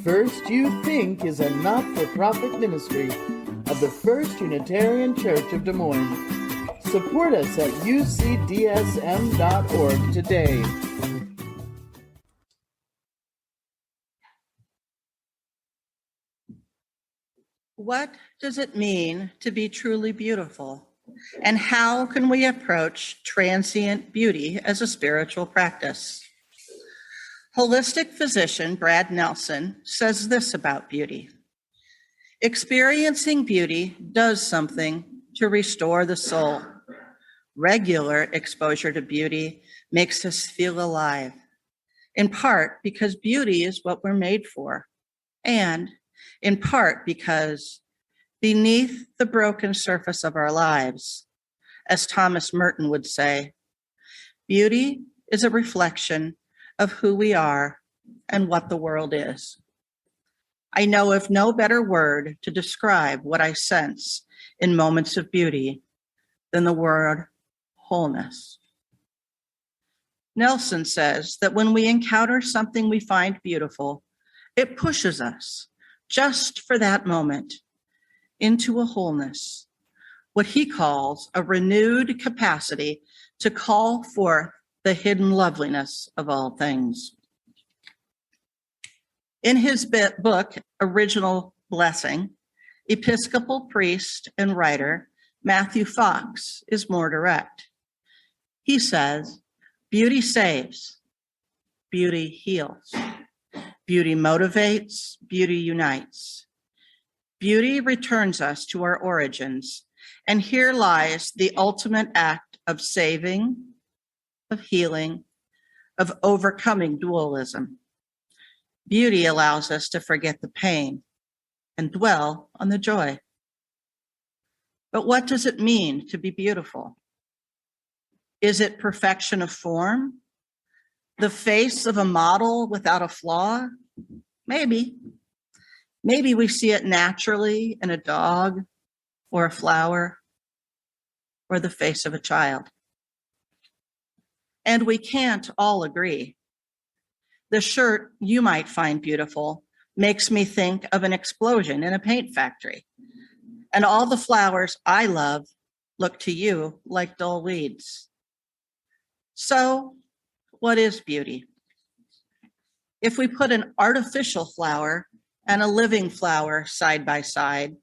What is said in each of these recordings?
First You Think is a not-for-profit ministry of the First Unitarian Church of Des Moines. Support us at ucdsm.org today. What does it mean to be truly beautiful? And how can we approach transient beauty as a spiritual practice? Holistic physician Brad Nelson says this about beauty. Experiencing beauty does something to restore the soul. Regular exposure to beauty makes us feel alive, in part because beauty is what we're made for, and in part because beneath the broken surface of our lives, as Thomas Merton would say, beauty is a reflection of who we are and what the world is. I know of no better word to describe what I sense in moments of beauty than the word wholeness. Nelson says that when we encounter something we find beautiful, it pushes us, just for that moment, into a wholeness, what he calls a renewed capacity to call forth the hidden loveliness of all things. In his book, Original Blessing, Episcopal priest and writer Matthew Fox is more direct. He says, beauty saves, beauty heals, beauty motivates, beauty unites. Beauty returns us to our origins, and here lies the ultimate act of saving, of healing, of overcoming dualism. Beauty allows us to forget the pain and dwell on the joy. But what does it mean to be beautiful? Is it perfection of form? The face of a model without a flaw? Maybe. Maybe we see it naturally in a dog or a flower or the face of a child. And we can't all agree. The shirt you might find beautiful makes me think of an explosion in a paint factory. And all the flowers I love look to you like dull weeds. So, what is beauty? If we put an artificial flower and a living flower side by side,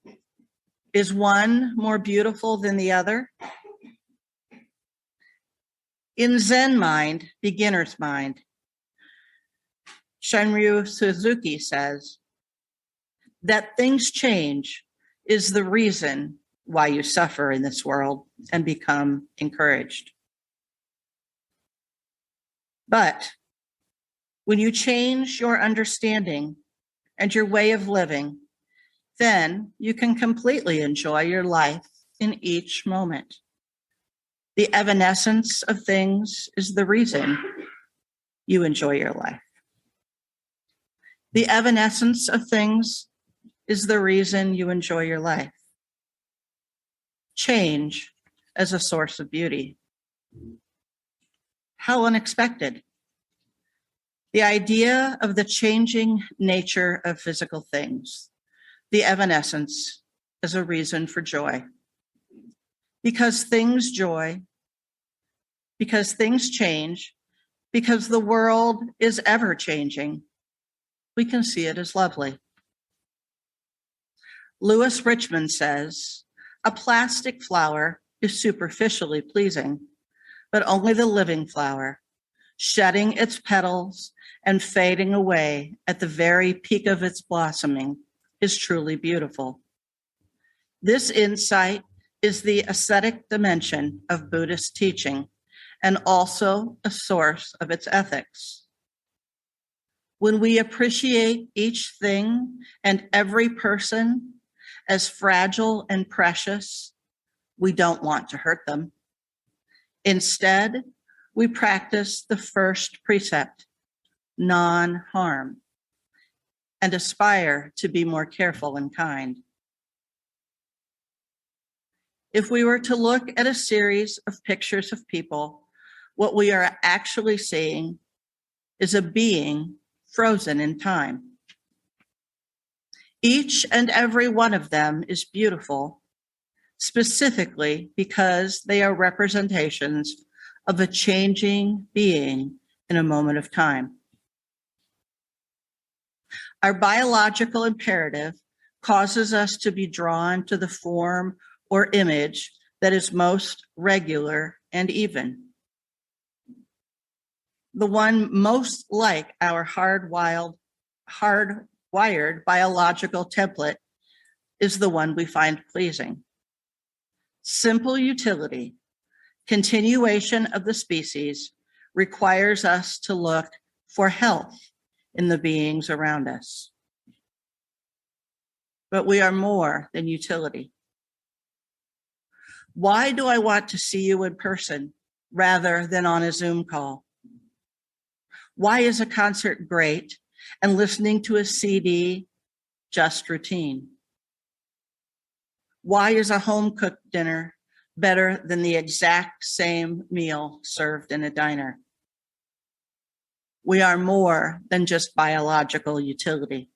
is one more beautiful than the other? In Zen mind, beginner's mind, Shunryu Suzuki says that things change is the reason why you suffer in this world and become encouraged. But when you change your understanding and your way of living, then you can completely enjoy your life in each moment. The evanescence of things is the reason you enjoy your life. The evanescence of things is the reason you enjoy your life. Change as a source of beauty. How unexpected. The idea of the changing nature of physical things, the evanescence as a reason for joy. Because things change, because the world is ever changing, we can see it as lovely. Louis Richmond says, a plastic flower is superficially pleasing, but only the living flower, shedding its petals and fading away at the very peak of its blossoming, is truly beautiful. This insight is the ascetic dimension of Buddhist teaching and also a source of its ethics. When we appreciate each thing and every person as fragile and precious, we don't want to hurt them. Instead, we practice the first precept, non-harm, and aspire to be more careful and kind. If we were to look at a series of pictures of people, what we are actually seeing is a being frozen in time. Each and every one of them is beautiful, specifically because they are representations of a changing being in a moment of time. Our biological imperative causes us to be drawn to the form or image that is most regular and even. The one most like our hardwired biological template is the one we find pleasing. Simple utility, continuation of the species, requires us to look for health in the beings around us. But we are more than utility. Why do I want to see you in person rather than on a Zoom call? Why is a concert great and listening to a CD just routine? Why is a home-cooked dinner better than the exact same meal served in a diner? We are more than just biological utility.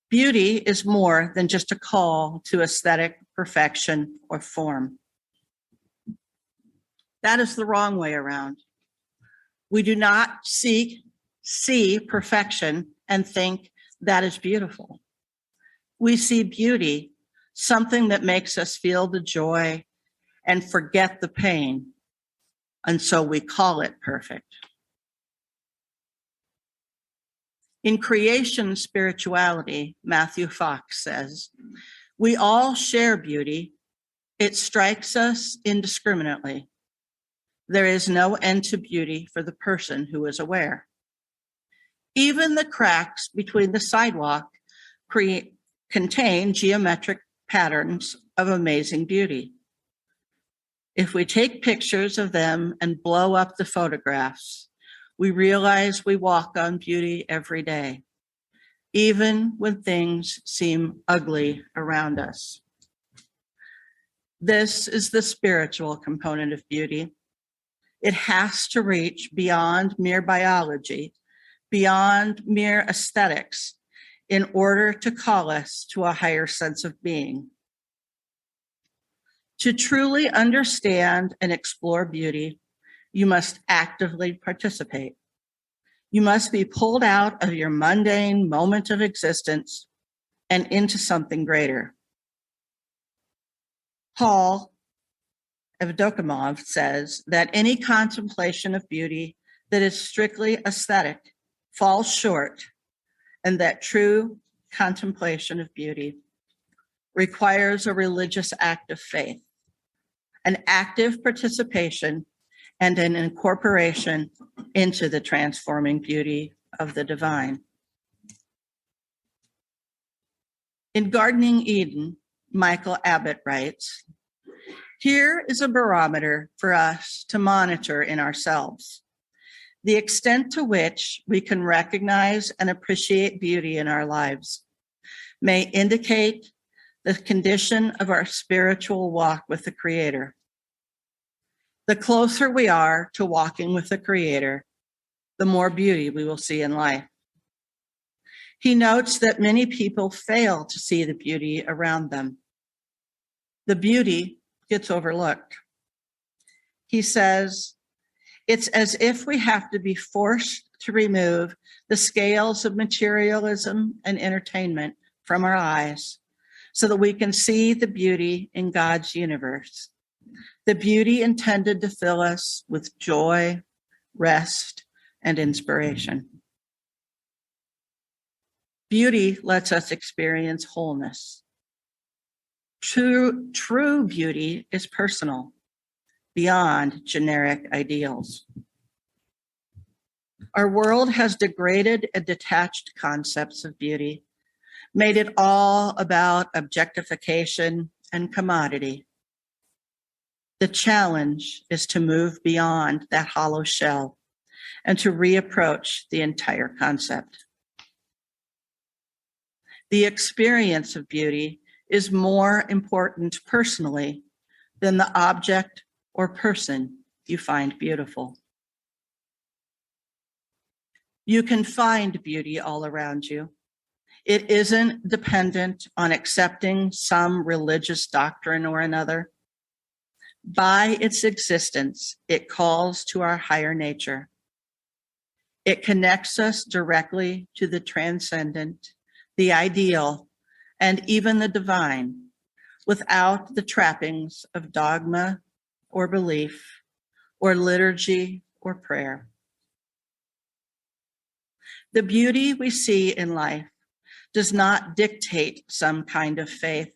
Beauty is more than just a call to aesthetic perfection or form. That is the wrong way around. We do not see perfection and think that is beautiful. We see beauty, something that makes us feel the joy and forget the pain, and so we call it perfect. In creation spirituality, Matthew Fox says, we all share beauty. It strikes us indiscriminately. There is no end to beauty for the person who is aware. Even the cracks between the sidewalk contain geometric patterns of amazing beauty. If we take pictures of them and blow up the photographs, we realize we walk on beauty every day, even when things seem ugly around us. This is the spiritual component of beauty. It has to reach beyond mere biology, beyond mere aesthetics, in order to call us to a higher sense of being. To truly understand and explore beauty, you must actively participate. You must be pulled out of your mundane moment of existence and into something greater. Paul Evdokimov says that any contemplation of beauty that is strictly aesthetic falls short, and that true contemplation of beauty requires a religious act of faith, an active participation, and an incorporation into the transforming beauty of the divine. In Gardening Eden, Michael Abbott writes, "Here is a barometer for us to monitor in ourselves. The extent to which we can recognize and appreciate beauty in our lives may indicate the condition of our spiritual walk with the Creator. The closer we are to walking with the Creator, the more beauty we will see in life." He notes that many people fail to see the beauty around them. The beauty gets overlooked. He says, it's as if we have to be forced to remove the scales of materialism and entertainment from our eyes so that we can see the beauty in God's universe, the beauty intended to fill us with joy, rest, and inspiration. Beauty lets us experience wholeness. True beauty is personal, beyond generic ideals. Our world has degraded and detached concepts of beauty, made it all about objectification and commodity. The challenge is to move beyond that hollow shell and to reapproach the entire concept. The experience of beauty is more important personally than the object or person you find beautiful. You can find beauty all around you. It isn't dependent on accepting some religious doctrine or another. By its existence, it calls to our higher nature. It connects us directly to the transcendent, the ideal, and even the divine, without the trappings of dogma or belief, or liturgy or prayer. The beauty we see in life does not dictate some kind of faith.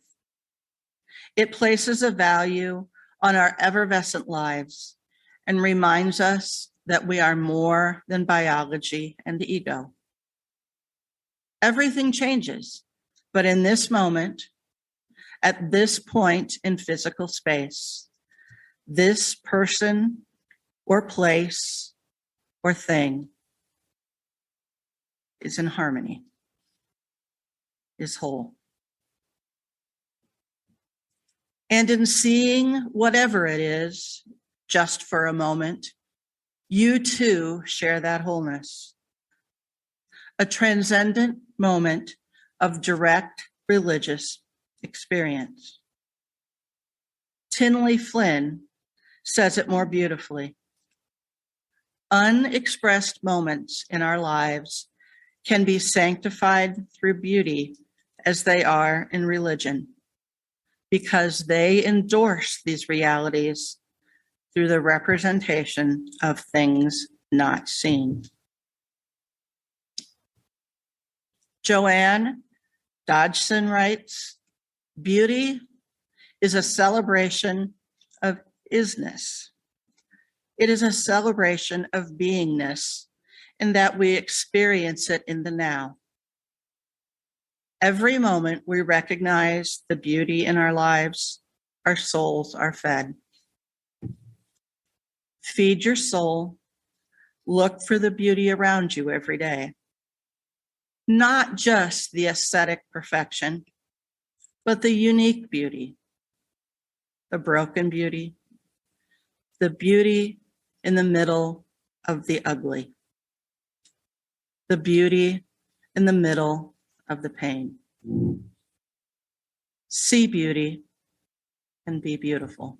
It places a value on our effervescent lives and reminds us that we are more than biology and ego. Everything changes, but in this moment, at this point in physical space, this person or place or thing is in harmony, is whole. And in seeing whatever it is, just for a moment, you too share that wholeness. A transcendent moment of direct religious experience. Tinley Flynn says it more beautifully. Unexpressed moments in our lives can be sanctified through beauty as they are in religion, because they endorse these realities through the representation of things not seen. Joanne Dodgson writes, beauty is a celebration of isness. It is a celebration of beingness in that we experience it in the now. Every moment we recognize the beauty in our lives, our souls are fed. Feed your soul. Look for the beauty around you every day. Not just the aesthetic perfection, but the unique beauty, the broken beauty, the beauty in the middle of the ugly, the beauty in the middle of the pain. See beauty and be beautiful.